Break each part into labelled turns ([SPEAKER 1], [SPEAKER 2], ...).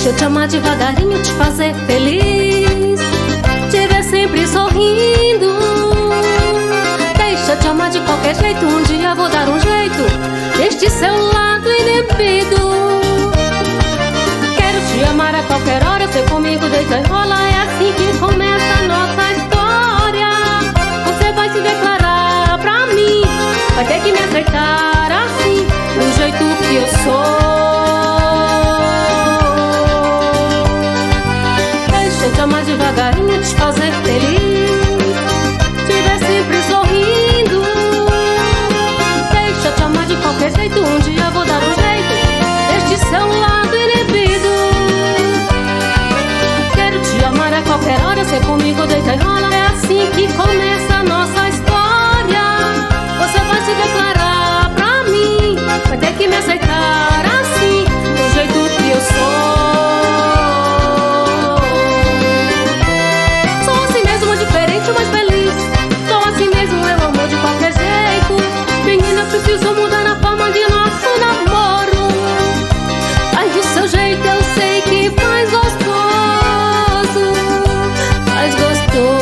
[SPEAKER 1] Deixa eu te amar devagarinho, te fazer feliz, te ver sempre sorrindo. Deixa eu te amar de qualquer jeito, um dia vou dar um jeito deste seu lado inibido. Quero te amar a qualquer hora, ser comigo, deita e rola. É assim que começa a nossa história. Você vai se declarar pra mim, vai ter que me aceitar assim, do jeito que eu sou. Deixa eu te amar devagarinho, te fazer feliz, te ver sempre sorrindo. Deixa eu te amar de qualquer jeito, um dia vou dar um jeito deste seu lado inibido. Quero te amar a qualquer hora, ser comigo, deita e rola. É assim que começa a nossa história. Você vai se declarar pra mim, vai ter que me aceitar assim, do jeito que eu sou. Sou assim mesmo, diferente, mas feliz. Sou assim mesmo, eu amo de qualquer jeito. Menina, preciso mudar a forma de nosso namoro. Ai, do seu jeito eu sei que faz gostoso, faz gostoso.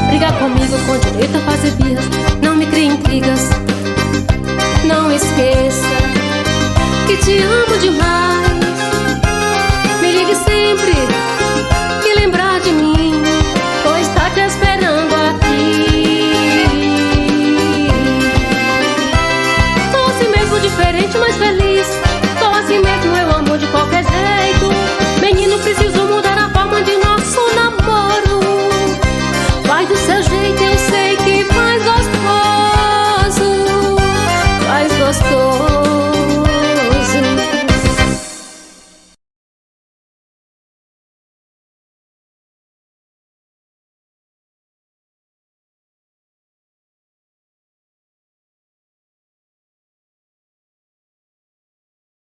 [SPEAKER 1] Briga comigo com direito a fazer birras, não me crie intrigas. Não esqueça que te amo demais. Me ligue sempre que lembrar de mim, pois tá te esperando aqui. Sou assim mesmo, diferente, mas